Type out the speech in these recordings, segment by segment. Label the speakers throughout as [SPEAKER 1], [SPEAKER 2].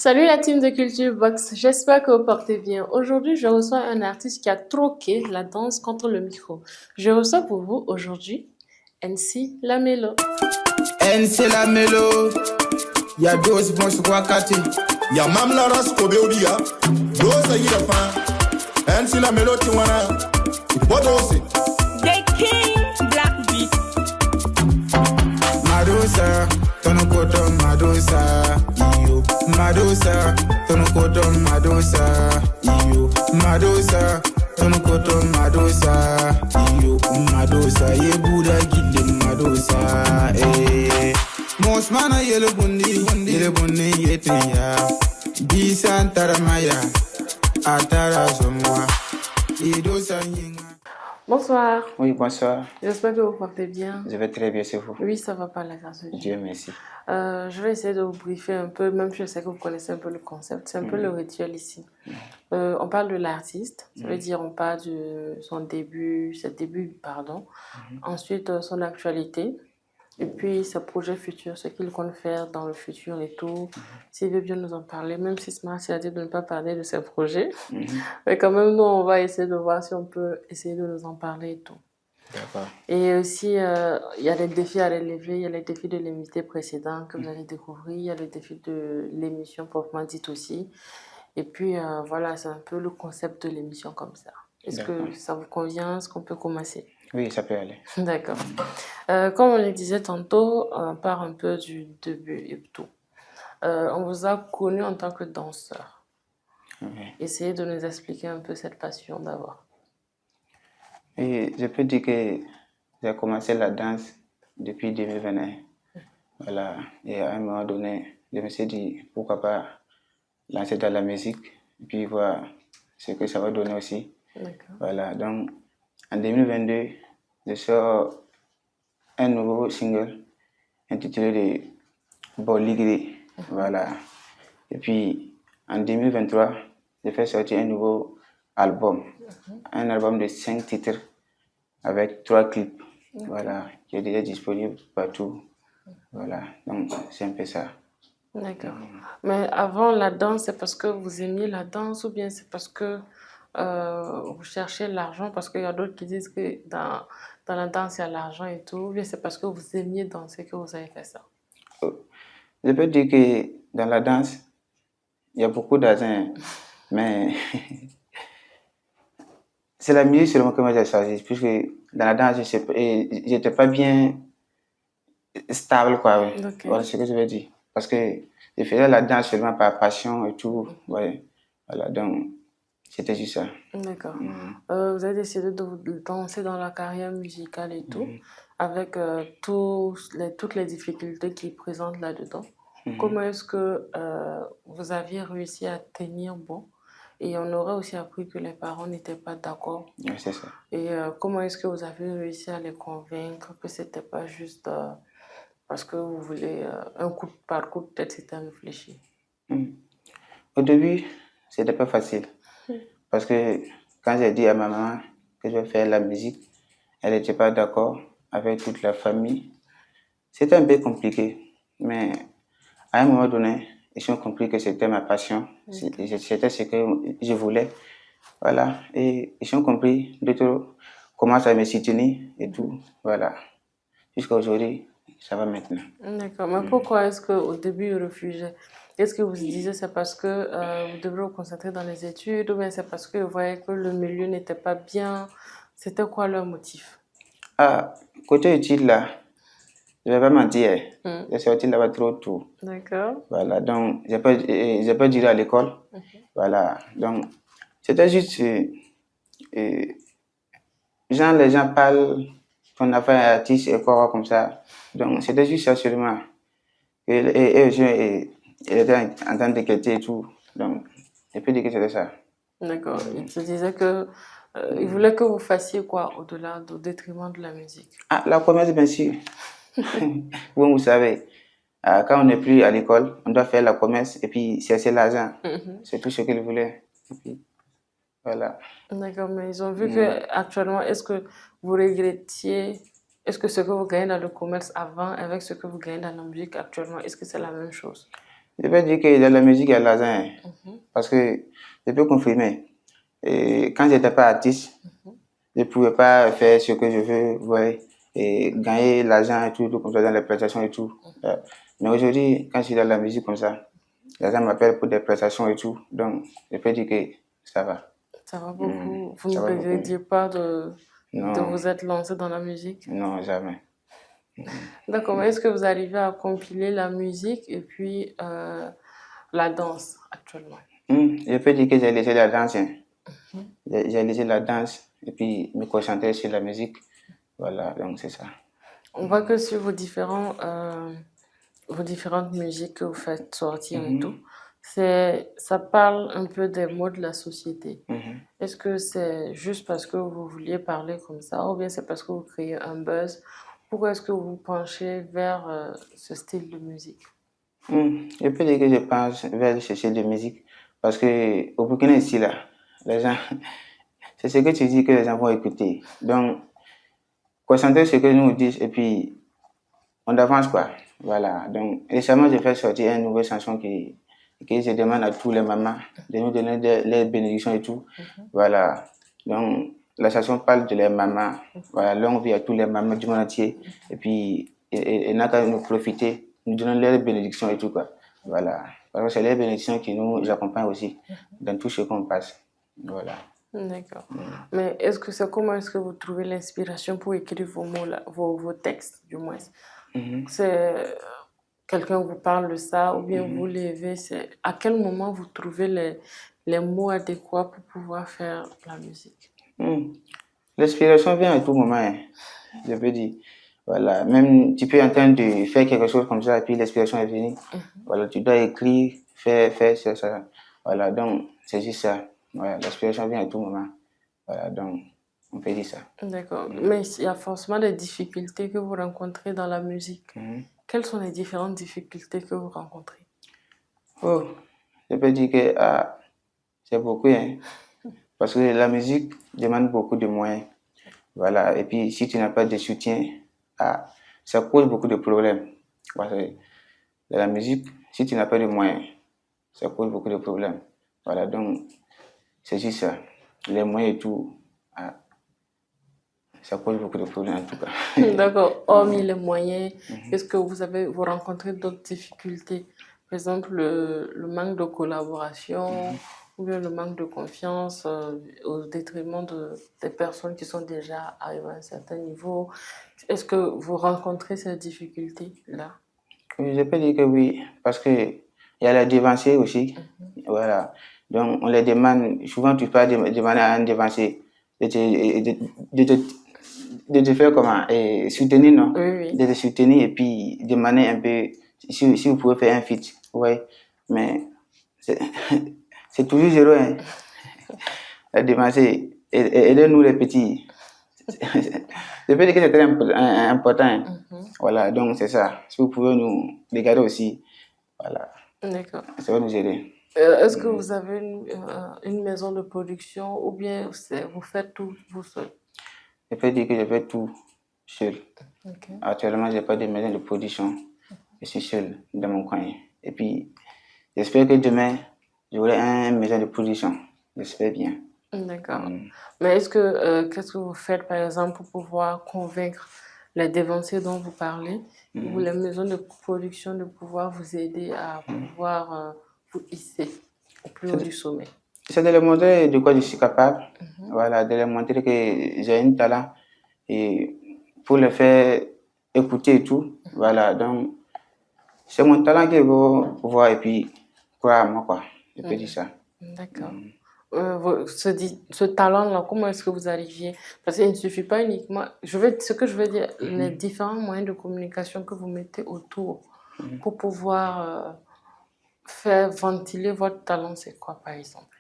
[SPEAKER 1] Salut la team de Culture Box, j'espère que vous portez bien. Aujourd'hui, je reçois un artiste qui a troqué la danse contre le micro. Je reçois pour vous aujourd'hui NC Lamelo.
[SPEAKER 2] NC Lamelo, ya dosi ponsu kwa kati.
[SPEAKER 3] Ya mam la ras ko beudi ya. Dosa yida fa. NC Lamelo tiwana. Bodosi.
[SPEAKER 4] The King Black Beat.
[SPEAKER 2] Madosa, tono koto Madosa, iyo. Madosa, tono koto Madosa, iyo. Madosa, tono koto Madosa, iyo. Madosa, ye buda gille Madosa, eh. Mosmana yele bundi yetinya. Bisan taramaya, atara somwa. Idosa yinga.
[SPEAKER 1] Bonsoir,
[SPEAKER 5] Oui, bonsoir.
[SPEAKER 1] j'espère que vous portez bien.
[SPEAKER 5] Je vais très bien, c'est vous.
[SPEAKER 1] Oui, ça va pas la grâce de Dieu.
[SPEAKER 5] Dieu merci.
[SPEAKER 1] Je vais essayer de vous briefer un peu, même si je sais que vous connaissez un peu le concept. C'est un peu le rituel ici. On parle de l'artiste, ça veut dire on parle de son début, Ensuite, son actualité. Et puis, ses projets futurs, ce qu'il compte faire dans le futur et tout. S'il veut bien nous en parler, même si Smart a dit de ne pas parler de ses projets. Mais quand même, nous, on va essayer de voir si on peut essayer de nous en parler et tout.
[SPEAKER 5] D'accord.
[SPEAKER 1] Et aussi, il y a les défis à relever. Il y a les défis de l'émission précédente que vous allez découvrir. Il y a le défi de l'émission proprement dite aussi. Et puis, voilà, c'est un peu le concept de l'émission comme ça. Est-ce que ça vous convient? Est-ce qu'on peut commencer?
[SPEAKER 5] Oui, ça peut aller.
[SPEAKER 1] D'accord. Comme on le disait tantôt, on part un peu du début et tout. On vous a connu en tant que danseur. Essayez de nous expliquer un peu cette passion d'abord.
[SPEAKER 5] Et je peux dire que j'ai commencé la danse depuis 2021. Voilà. Et à un moment donné, je me suis dit pourquoi pas lancer dans la musique et puis voir ce que ça va donner aussi.
[SPEAKER 1] D'accord.
[SPEAKER 5] Voilà. Donc, en 2022, je sors un nouveau single intitulé Boligri. Voilà. Et puis, en 2023, je fais sortir un nouveau album. Un album de 5 titres avec 3 clips. Voilà. Qui est déjà disponible partout. Voilà. Donc, c'est un peu ça.
[SPEAKER 1] D'accord. Mais avant la danse, c'est parce que vous aimiez la danse ou bien c'est parce que vous cherchez l'argent? Parce qu'il y a d'autres qui disent que dans la danse, il y a l'argent et tout. Ou bien c'est parce que vous aimiez danser que vous avez fait ça?
[SPEAKER 5] Je peux dire que dans la danse, il y a beaucoup d'argent, mais c'est la musique seulement que moi j'ai choisi, puisque dans la danse, je n'étais pas bien stable, quoi. Oui.
[SPEAKER 1] Ok.
[SPEAKER 5] Voilà ce que je veux dire. Parce que je faisais la danse seulement par passion et tout. Ouais. Voilà, donc c'était juste ça.
[SPEAKER 1] D'accord. Vous avez décidé de danser dans la carrière musicale et tout, avec toutes les difficultés qui présentent là-dedans. Comment est-ce que vous aviez réussi à tenir bon? Et on aurait aussi appris que les parents n'étaient pas d'accord.
[SPEAKER 5] Oui, c'est ça.
[SPEAKER 1] Et comment est-ce que vous avez réussi à les convaincre que c'était pas juste parce que vous voulez un coup de parcours, peut-être c'était réfléchi?
[SPEAKER 5] Au début, c'était pas facile. Parce que quand j'ai dit à ma maman que je vais faire la musique, elle n'était pas d'accord avec toute la famille. C'était un peu compliqué. Mais à un moment donné, ils ont compris que c'était ma passion. C'était ce que je voulais. Voilà. Et ils ont compris. D'autres commencent à me soutenir et tout. Voilà. Jusqu'à aujourd'hui, ça va maintenant.
[SPEAKER 1] D'accord. Mais pourquoi est-ce qu'au début, ils refusaient? Qu'est-ce que vous disiez? C'est parce que vous devez vous concentrer dans les études ou bien c'est parce que vous voyez que le milieu n'était pas bien? C'était quoi leur motif?
[SPEAKER 5] Ah, côté études là, je vais pas mentir, j'ai sorti là-bas trop tôt.
[SPEAKER 1] D'accord.
[SPEAKER 5] Voilà, donc j'ai pas duré à l'école. Voilà, donc c'était juste, les gens parlent qu'on a fait un artiste et quoi comme ça. Donc c'était juste ça seulement. Et il était en train de quitter et tout. Donc, je peux dire que c'était ça.
[SPEAKER 1] D'accord. Il se disait que il voulait que vous fassiez quoi au-delà, au détriment de la musique?
[SPEAKER 5] Ah, la commerce, bien sûr. Vous savez, quand on n'est plus à l'école, on doit faire la commerce et puis chercher l'argent. C'est tout ce qu'il voulait. Et puis, voilà.
[SPEAKER 1] D'accord, mais ils ont vu que actuellement, est-ce que vous regrettiez, est-ce que ce que vous gagnez dans le commerce avant avec ce que vous gagnez dans la musique actuellement, est-ce que c'est la même chose?
[SPEAKER 5] Je peux dire que dans la musique, il y a l'argent, hein. Parce que je peux confirmer. Et quand je n'étais pas artiste, je ne pouvais pas faire ce que je veux, ouais, et gagner l'argent et tout comme ça dans les prestations et tout. Mais aujourd'hui, quand je suis dans la musique comme ça, les gens m'appellent pour des prestations et tout. Donc, je peux dire que ça va.
[SPEAKER 1] Ça va beaucoup. Vous
[SPEAKER 5] ça
[SPEAKER 1] ne
[SPEAKER 5] va beaucoup.
[SPEAKER 1] regrettez pas de
[SPEAKER 5] Non,
[SPEAKER 1] vous être lancé dans la musique?
[SPEAKER 5] non, jamais.
[SPEAKER 1] D'accord, mais est-ce que vous arrivez à compiler la musique et puis la danse actuellement?
[SPEAKER 5] Je peux dire que j'ai laissé la danse, hein. J'ai laissé la danse et puis me concentrer sur la musique. Voilà, donc c'est ça.
[SPEAKER 1] On voit que sur vos différentes musiques que vous faites sortir et tout, ça parle un peu des mots de la société. Est-ce que c'est juste parce que vous vouliez parler comme ça ou bien c'est parce que vous créez un buzz? Pourquoi est-ce que vous vous penchez vers ce style de musique?
[SPEAKER 5] Je peux dire que je pense vers ce style de musique parce que au Burkina ici là, les gens, c'est ce que tu dis que les gens vont écouter. Donc, concentrer sur ce que nous disent et puis on avance quoi. Voilà. Donc, récemment, j'ai fait sortir une nouvelle chanson qui je demande à tous les mamans de nous donner les bénédictions et tout. Voilà. Donc, la chanson parle de les mamans. Voilà. Longue vie à tous les mamans du monde entier. Et puis, et n'a qu'à nous profiter, nous donner les bénédictions et tout quoi. Voilà. Parce que c'est les bénédictions qui nous accompagnent aussi dans tout ce qu'on passe. Voilà.
[SPEAKER 1] D'accord. Mais comment est-ce que vous trouvez l'inspiration pour écrire vos mots là, vos textes du moins? C'est quelqu'un vous parle de ça ou bien vous levez, c'est à quel moment vous trouvez les mots adéquats pour pouvoir faire la musique?
[SPEAKER 5] L'inspiration vient à tout moment, hein, je peux dire. Voilà, même tu peux être en train de faire quelque chose comme ça et puis l'inspiration est venue. Voilà, tu dois écrire, faire, c'est ça. Voilà, donc c'est juste ça. Voilà, l'inspiration vient à tout moment. Voilà, donc on peut dire ça.
[SPEAKER 1] D'accord. Mais il y a forcément des difficultés que vous rencontrez dans la musique. Quelles sont les différentes difficultés que vous rencontrez?
[SPEAKER 5] Oh, je peux dire que c'est beaucoup, hein, parce que la musique demande beaucoup de moyens. Voilà, et puis si tu n'as pas de soutien, ça cause beaucoup de problèmes. Parce que dans la musique, si tu n'as pas de moyens, ça cause beaucoup de problèmes. Voilà, donc c'est juste ça. Les moyens et tout, ça cause beaucoup de problèmes en tout cas.
[SPEAKER 1] D'accord. Hormis les moyens, est-ce que vous rencontrez d'autres difficultés? Par exemple, le manque de collaboration ou bien le manque de confiance au détriment des personnes qui sont déjà arrivées à un certain niveau. Est-ce que vous rencontrez ces difficultés-là?
[SPEAKER 5] Oui, je peux dire que oui, parce que il y a les dévanciers aussi. Voilà. Donc on les demande, souvent tu peux demander à un dévancier de te faire comment soutenir, non?
[SPEAKER 1] Oui.
[SPEAKER 5] De te soutenir et puis demander un peu si vous pouvez faire un feat. Ouais. Mais c'est toujours zéro, hein. La dévancier, aidez-nous les petits. Je peux dire que c'est très important. Hein. Voilà, donc c'est ça. Si vous pouvez nous regarder aussi, voilà.
[SPEAKER 1] D'accord.
[SPEAKER 5] Ça va nous aider.
[SPEAKER 1] Est-ce que vous avez une maison de production ou bien vous faites tout vous seul?
[SPEAKER 5] Je peux dire que je fais tout seul.
[SPEAKER 1] Okay.
[SPEAKER 5] Actuellement, je n'ai pas de maison de production. Je suis seul dans mon coin. Et puis, j'espère que demain, j'aurai une maison de production. J'espère bien.
[SPEAKER 1] D'accord. Mais qu'est-ce que vous faites, par exemple, pour pouvoir convaincre les dévanciers dont vous parlez ou les maisons de production de pouvoir vous aider à pouvoir vous hisser au plus haut du sommet?
[SPEAKER 5] C'est de leur montrer de quoi je suis capable. Voilà, de leur montrer que j'ai un talent et pour le faire écouter et tout. Voilà, donc c'est mon talent qu'ils vont voir et puis croire à moi, quoi. Je peux dire ça.
[SPEAKER 1] D'accord. Ce talent-là, comment est-ce que vous arriviez? Parce qu'il ne suffit pas uniquement. Ce que je veux dire, les différents moyens de communication que vous mettez autour pour pouvoir faire ventiler votre talent, c'est quoi, par exemple?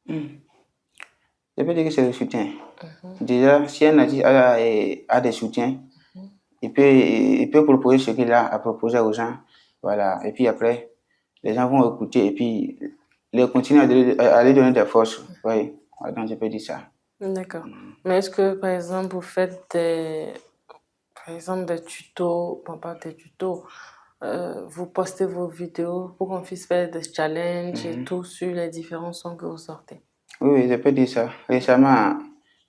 [SPEAKER 5] Je peux dire que c'est le soutien. Déjà, si un artiste a des soutiens, il peut proposer ce qu'il a à proposer aux gens. Voilà. Et puis après, les gens vont écouter et puis les continuer à lui donner des forces. Oui. Donc, je peux dire ça.
[SPEAKER 1] D'accord. Mais est-ce que, par exemple, vous faites des tutos, pas des tutos, vous postez vos vidéos pour qu'on puisse faire des challenges et tout sur les différents sons que vous sortez.
[SPEAKER 5] Oui, je peux dire ça. Récemment,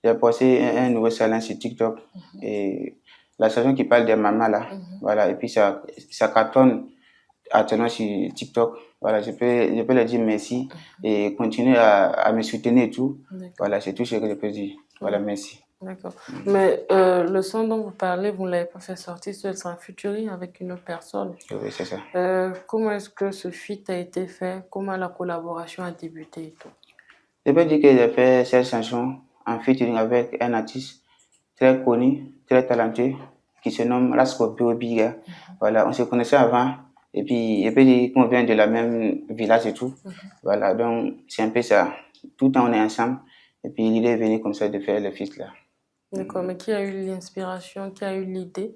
[SPEAKER 5] j'ai posté un nouveau challenge sur TikTok. Et la chanson qui parle des mamans là, voilà, et puis ça cartonne actuellement sur TikTok. Voilà, je peux leur dire merci et continuer à me soutenir et tout. Voilà, c'est tout ce que je peux dire. Voilà, merci.
[SPEAKER 1] D'accord. Mais le son dont vous parlez, vous ne l'avez pas fait sortir sur un featuring avec une autre personne.
[SPEAKER 5] Oui, c'est ça.
[SPEAKER 1] Comment est-ce que ce feat a été fait? Comment la collaboration a débuté et tout?
[SPEAKER 5] Je peux dire que j'ai fait cette chanson en featuring avec un artiste très connu, très talentueux, qui se nomme Rasco Biga. Voilà, on se connaissait avant. Et puis, je peux dire qu'on vient de la même village et tout. Voilà, donc c'est un peu ça. Tout le temps, on est ensemble. Et puis, l'idée est venue comme ça de faire le feat là.
[SPEAKER 1] D'accord, mais qui a eu l'inspiration, qui a eu l'idée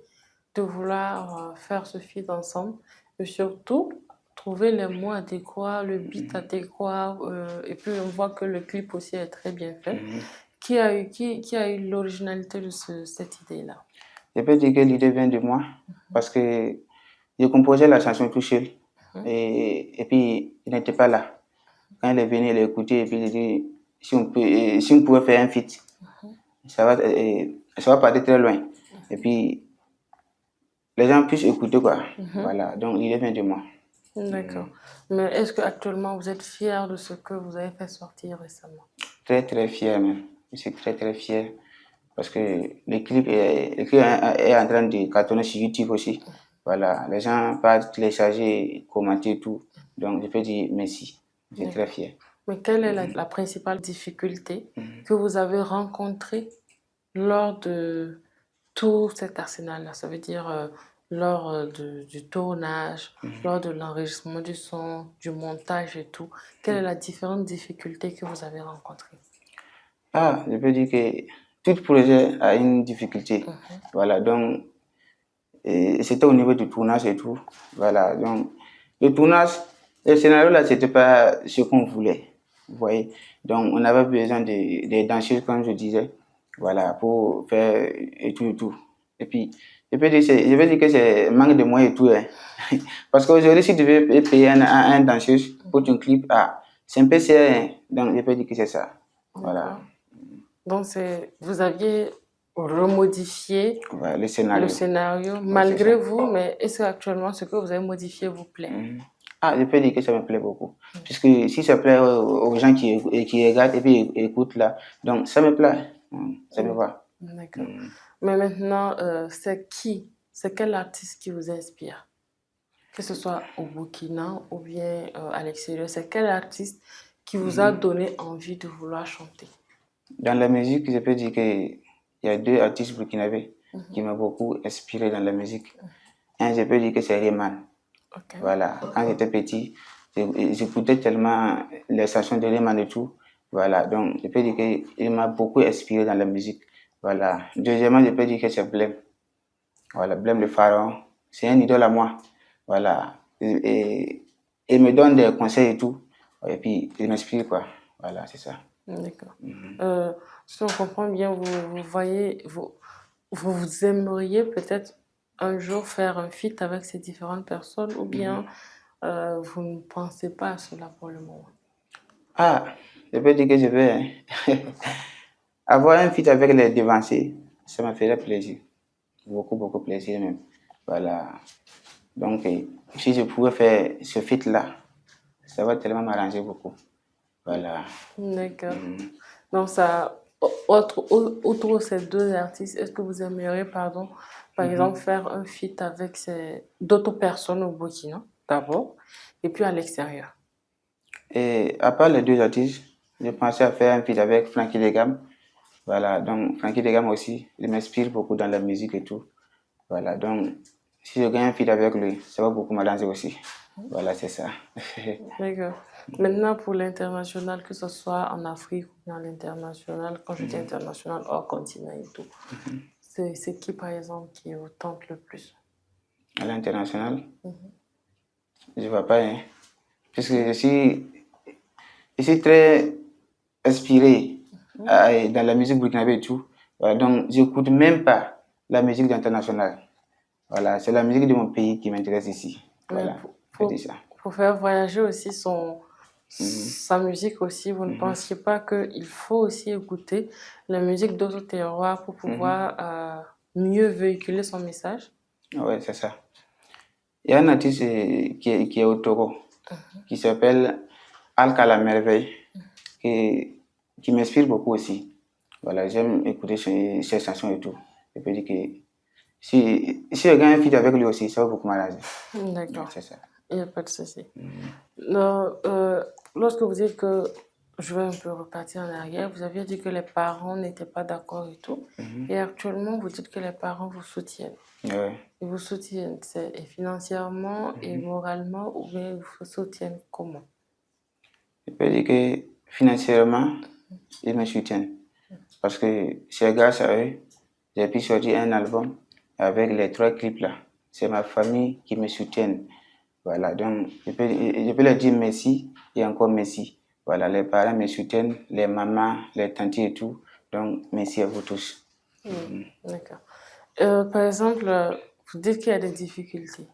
[SPEAKER 1] de vouloir faire ce feat ensemble et surtout trouver les mots adéquats, le beat adéquat et puis on voit que le clip aussi est très bien fait. Qui a eu l'originalité de cette idée-là?
[SPEAKER 5] Je peux dire que l'idée vient de moi parce que je composais la chanson tout seul et puis il n'était pas là. Quand il est venu, il a écouté et puis il a dit si on pouvait faire un feat, ça va partir très loin. Et puis les gens puissent écouter quoi. Voilà, donc l'idée vient de moi.
[SPEAKER 1] D'accord. Mais est-ce qu'actuellement vous êtes fier de ce que vous avez fait sortir récemment?
[SPEAKER 5] Très très fier même. Je suis très très fier parce que le clip est en train de cartonner sur YouTube aussi. Voilà, les gens peuvent télécharger, commenter et tout. Donc je peux dire merci. Je suis très fier.
[SPEAKER 1] Mais quelle est la principale difficulté que vous avez rencontrée lors de tout cet arsenal-là? Ça veut dire lors du tournage, lors de l'enregistrement du son, du montage et tout. Quelle est la différente difficulté que vous avez rencontrée?
[SPEAKER 5] Ah, je peux dire que tout projet a une difficulté. Voilà, donc c'était au niveau du tournage et tout. Voilà, donc le tournage, le scénario là, c'était pas ce qu'on voulait. Vous voyez, donc on avait besoin des danseuses, comme je disais, voilà, pour faire et tout et tout. Et puis, je peux dire que c'est manque de moyens et tout. Hein. Parce qu'aujourd'hui, si tu veux payer un danseuse pour ton clip, c'est un peu cher. Hein. Donc, je peux dire que c'est ça. Voilà.
[SPEAKER 1] Donc, vous aviez remodifié
[SPEAKER 5] Ouais, le scénario.
[SPEAKER 1] malgré vous, mais est-ce qu'actuellement, ce que vous avez modifié vous plaît?
[SPEAKER 5] Je peux dire que ça me plaît beaucoup. Puisque si ça plaît aux gens qui regardent et puis écoutent là, donc ça me plaît. Ça me va.
[SPEAKER 1] D'accord. Mais maintenant, c'est quel artiste qui vous inspire? Que ce soit au Burkina ou bien à l'extérieur, c'est quel artiste qui vous a donné envie de vouloir chanter?
[SPEAKER 5] Dans la musique, je peux dire qu'il y a deux artistes burkinabés qui m'ont beaucoup inspiré dans la musique. Un, je peux dire que c'est Rayman.
[SPEAKER 1] Okay.
[SPEAKER 5] Voilà, quand j'étais petit, j'écoutais tellement les chansons de Rayman et tout. Voilà, donc je peux dire qu'il m'a beaucoup inspiré dans la musique. Voilà. Deuxièmement, je peux dire que c'est Blem. Voilà, Blem le Pharaon. C'est un idole à moi. Voilà. Et il me donne des conseils et tout. Et puis, il m'inspire, quoi. Voilà, c'est ça.
[SPEAKER 1] D'accord. Si on comprend bien, vous aimeriez peut-être un jour faire un feat avec ces différentes personnes ou bien vous ne pensez pas à cela pour le moment?
[SPEAKER 5] Je peux dire que je vais avoir un feat avec les devanciers. Ça me ferait plaisir. Beaucoup, beaucoup plaisir même. Voilà. Donc, si je pouvais faire ce feat-là, ça va tellement m'arranger beaucoup. Voilà.
[SPEAKER 1] D'accord. Donc, outre ces deux artistes, est-ce que vous aimeriez, par exemple, faire un feat avec d'autres personnes au Burkina, d'abord, et puis à l'extérieur?
[SPEAKER 5] Et à part les deux artistes, j'ai pensé à faire un feat avec Frankie Degam. Voilà, donc Frankie Degam aussi, il m'inspire beaucoup dans la musique et tout. Voilà, donc si je gagne un feat avec lui, ça va beaucoup m'arranger aussi. Voilà, c'est ça.
[SPEAKER 1] D'accord. Maintenant, pour l'international, que ce soit en Afrique ou dans l'international, quand je dis international, hors continent et tout, c'est qui, par exemple, qui vous tente le plus?
[SPEAKER 5] À l'international, je ne vois pas, hein. Puisque je suis très inspiré dans la musique burkinabé et tout. Voilà, donc, je n'écoute même pas la musique internationale. Voilà, c'est la musique de mon pays qui m'intéresse ici. Voilà, je dis ça.
[SPEAKER 1] Pour faire voyager aussi sa musique aussi, vous ne pensiez pas qu'il faut aussi écouter la musique d'autres terroirs pour pouvoir mieux véhiculer son message?
[SPEAKER 5] Oui, c'est ça. Il y a un artiste qui est au Togo, qui s'appelle Alka la Merveille, qui m'inspire beaucoup aussi. Voilà, j'aime écouter ses chansons et tout. Je peux dire que si le gars est fit avec lui aussi, ça va beaucoup m'arranger.
[SPEAKER 1] D'accord,
[SPEAKER 5] C'est ça.
[SPEAKER 1] il n'y a pas de souci. Non, lorsque vous dites que je vais un peu repartir en arrière, vous aviez dit que les parents n'étaient pas d'accord et tout. Et actuellement, vous dites que les parents vous soutiennent.
[SPEAKER 5] Ouais.
[SPEAKER 1] Ils vous soutiennent et financièrement et moralement, ou bien ils vous soutiennent comment?
[SPEAKER 5] Je peux dire que financièrement, ils me soutiennent. Parce que c'est grâce à eux, j'ai pu sortir un album avec les 3 clips là. C'est ma famille qui me soutient. Voilà, donc je peux leur dire merci et encore merci. Voilà, les parents me soutiennent, les mamans, les tantes et tout. Donc, merci à vous tous.
[SPEAKER 1] D'accord. Par exemple, vous dites qu'il y a des difficultés.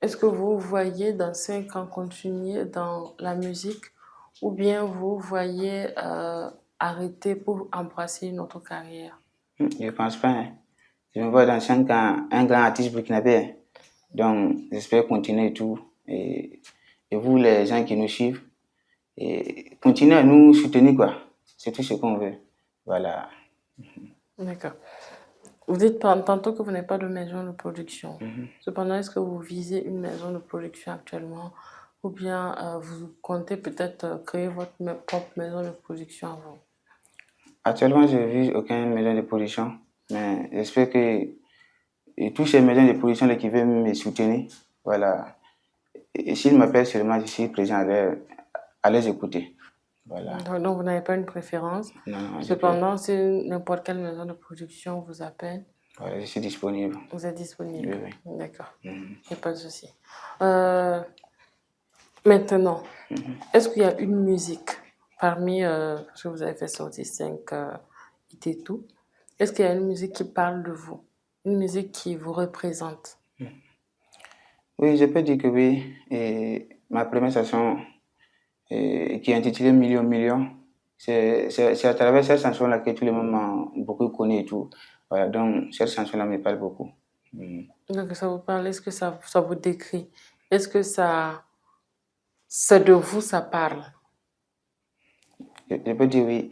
[SPEAKER 1] Est-ce que vous voyez dans 5 ans continuer dans la musique ou bien vous voyez arrêter pour embrasser une autre carrière?
[SPEAKER 5] Je ne pense pas. Hein. Je me vois dans 5 ans un grand artiste burkinabé. Hein. Donc, j'espère continuer et tout. Et vous, les gens qui nous suivent, et continuez à nous soutenir, quoi. C'est tout ce qu'on veut. Voilà.
[SPEAKER 1] D'accord. Vous dites tantôt que vous n'avez pas de maison de production. Cependant, est-ce que vous visez une maison de production actuellement ou bien vous comptez peut-être créer votre propre maison de production avant?
[SPEAKER 5] Actuellement, je ne vise aucune maison de production, mais j'espère que toutes ces maisons de production qui veulent me soutenir, voilà. Et s'ils m'appellent seulement, je suis présent à les écouter. Voilà.
[SPEAKER 1] Donc, vous n'avez pas une préférence.
[SPEAKER 5] Non,
[SPEAKER 1] cependant, si n'importe quelle maison de production vous appelle,
[SPEAKER 5] voilà, je suis disponible.
[SPEAKER 1] Vous êtes disponible?
[SPEAKER 5] Oui.
[SPEAKER 1] D'accord. Il n'y a pas de souci. Maintenant, est-ce qu'il y a une musique parmi, parce que vous avez fait sortir 5 hits et tout, est-ce qu'il y a une musique qui parle de vous? Une musique qui vous représente?
[SPEAKER 5] Oui, je peux dire que oui. Et ma première chanson qui est intitulée Million Million, c'est à travers cette chanson-là que tout le monde m'a beaucoup connu et tout. Voilà, donc cette chanson-là me parle beaucoup.
[SPEAKER 1] Donc ça vous parle, est-ce que ça vous décrit? Est-ce que c'est de vous, ça parle?
[SPEAKER 5] Je peux dire oui.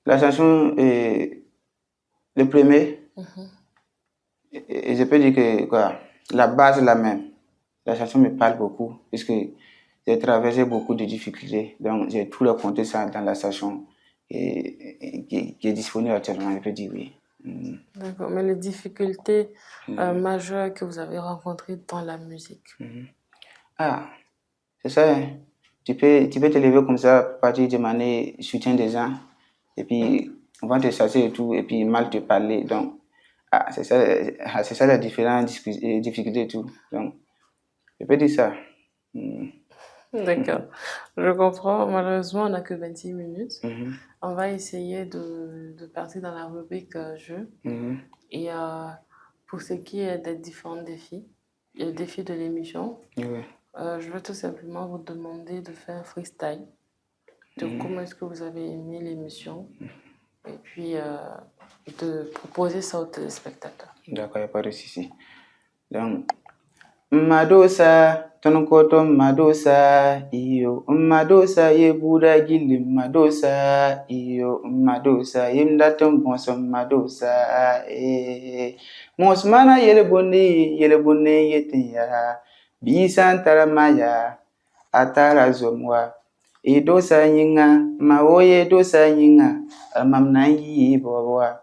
[SPEAKER 5] La chanson, le premier, et je peux dire que quoi, la base est la même. La chanson me parle beaucoup, puisque j'ai traversé beaucoup de difficultés. Donc, j'ai tout raconté ça dans la chanson qui est disponible actuellement, je peux dire oui.
[SPEAKER 1] D'accord, mais les difficultés majeures que vous avez rencontrées dans la musique?
[SPEAKER 5] Ah, c'est ça. Hein. Tu peux te lever comme ça, partir demander soutien des gens, et puis on va te chasser et tout, et puis mal te parler. Donc, c'est ça la différente difficulté et tout. Donc, je peux dire ça.
[SPEAKER 1] D'accord, je comprends. Malheureusement, on n'a que 26 minutes. On va essayer de partir dans la rubrique jeu. Et pour ce qui est des différents défis, les défis de l'émission, je vais tout simplement vous demander de faire un freestyle de comment est-ce que vous avez aimé l'émission et puis de proposer ça aux téléspectateurs.
[SPEAKER 5] D'accord, il n'y a pas de souci. Donc, Madosa, Tonokoto Madosa, iyo, Madosa, ye Buddha Gili Madosa, iyo, Madosa, Yimdatum Bonsom Madosa, Mosmana Yelebone Yetiya, Bisan Taramaya, Atara Zomwa, Edosa Yinga, Maoye Dosa Yinga, Amamna Yi Boa,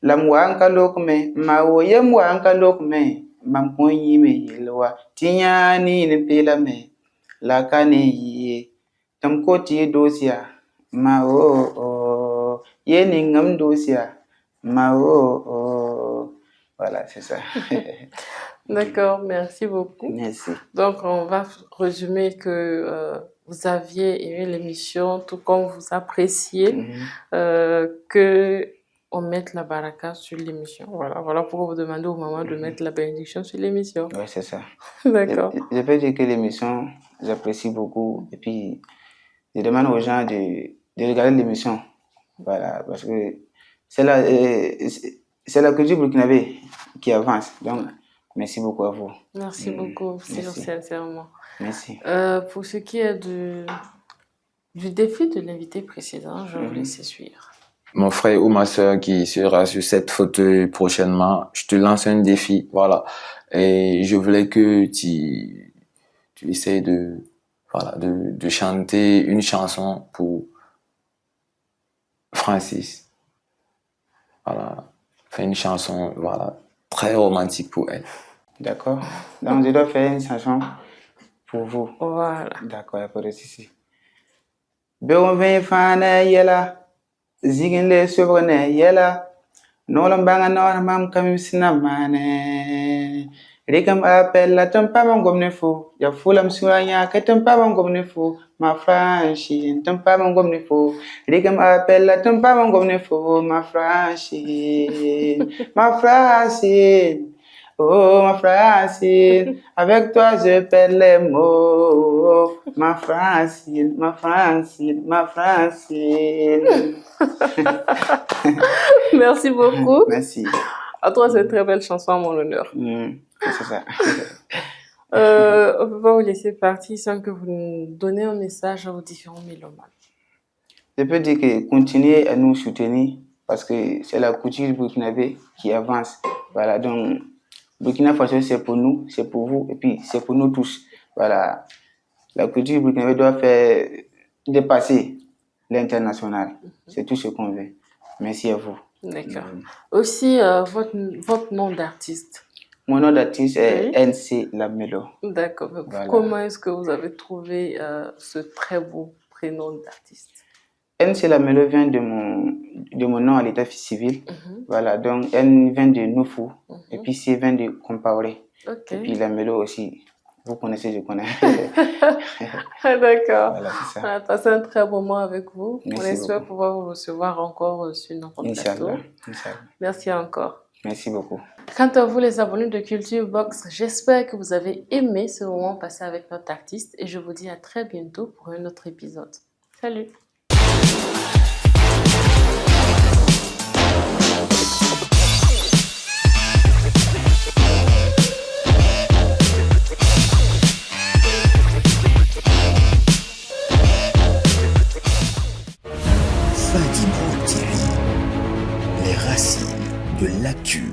[SPEAKER 5] Lamwanka Lokme, Maoye Mwanka Lokme, Mampoyi me yilwa tinyani ni pila me lakane yi tamkoti dosia ma o yeni ngam dosia ma o voilà c'est ça.
[SPEAKER 1] D'accord, merci beaucoup.
[SPEAKER 5] Merci.
[SPEAKER 1] Donc on va résumer que vous aviez aimé l'émission tout comme vous appréciez que on mette la baraka sur l'émission. Voilà pourquoi vous demandez aux mamans de mettre la bénédiction sur l'émission.
[SPEAKER 5] Oui, c'est ça.
[SPEAKER 1] D'accord.
[SPEAKER 5] Je peux dire que l'émission, j'apprécie beaucoup. Et puis, je demande aux gens de regarder l'émission. Voilà, parce que c'est la culture burkinabé qui avance. Donc, merci beaucoup à vous.
[SPEAKER 1] Merci beaucoup,
[SPEAKER 5] Merci.
[SPEAKER 1] sincèrement.
[SPEAKER 5] Merci.
[SPEAKER 1] Pour ce qui est du défi de l'invité précédent, je vais vous laisser suivre.
[SPEAKER 6] Mon frère ou ma soeur qui sera sur cette fauteuil prochainement, je te lance un défi, voilà. Et je voulais que tu essayes de chanter une chanson pour Francis. Voilà. Faire une chanson, voilà, très romantique pour elle.
[SPEAKER 5] D'accord. Donc, je dois faire une chanson pour vous.
[SPEAKER 1] Voilà.
[SPEAKER 5] D'accord, il n'y a pas de souci. Beon vem fana yela, zigin sobrene yela, nolam banga nor mam kamim sinamane. Rikam appelle la tempa mangomne fo, ya fulam suanya que tempa mangomne fo, ma franchine, tempa mangomne fo. Rikam appelle la tempa mangomne fo, ma franchine, ma Francine. Oh, ma Francine, avec toi je perds les mots. Ma Francine, ma Francine, ma Francine.
[SPEAKER 1] Merci beaucoup.
[SPEAKER 5] Merci.
[SPEAKER 1] À toi, c'est une très belle chanson à mon honneur.
[SPEAKER 5] C'est ça.
[SPEAKER 1] On ne peut pas vous laisser partir sans que vous nous donniez un message à vos différents mélomanes.
[SPEAKER 5] Je peux dire que continuez à nous soutenir parce que c'est la culture burkinabé qui avance. Voilà, donc Burkina Faso, c'est pour nous, c'est pour vous et puis c'est pour nous tous. Voilà, la culture burkinabé doit faire dépasser l'international. C'est tout ce qu'on veut. Merci à vous.
[SPEAKER 1] D'accord. Aussi, votre nom d'artiste.
[SPEAKER 5] Mon nom d'artiste est NC Lamelo.
[SPEAKER 1] D'accord.
[SPEAKER 5] Voilà.
[SPEAKER 1] Comment est-ce que vous avez trouvé ce très beau prénom d'artiste?
[SPEAKER 5] NC Lamelo vient de mon nom à l'état civil. Voilà, donc N vient de Nufu et puis C vient de Compaoré.
[SPEAKER 1] Ok.
[SPEAKER 5] Et puis Lamelo aussi. Vous connaissez, je connais.
[SPEAKER 1] D'accord.
[SPEAKER 5] Voilà, c'est ça.
[SPEAKER 1] On a passé un très bon moment avec vous.
[SPEAKER 5] Merci
[SPEAKER 1] On espère
[SPEAKER 5] beaucoup.
[SPEAKER 1] pouvoir vous recevoir encore sur notre plateau.
[SPEAKER 5] Inch'Allah. Inch'Allah.
[SPEAKER 1] Merci encore.
[SPEAKER 5] Merci beaucoup.
[SPEAKER 1] Quant à vous les abonnés de Culture Box, j'espère que vous avez aimé ce moment passé avec notre artiste et je vous dis à très bientôt pour un autre épisode. Salut!
[SPEAKER 7] Fadi Bro TV, les racines de l'actu.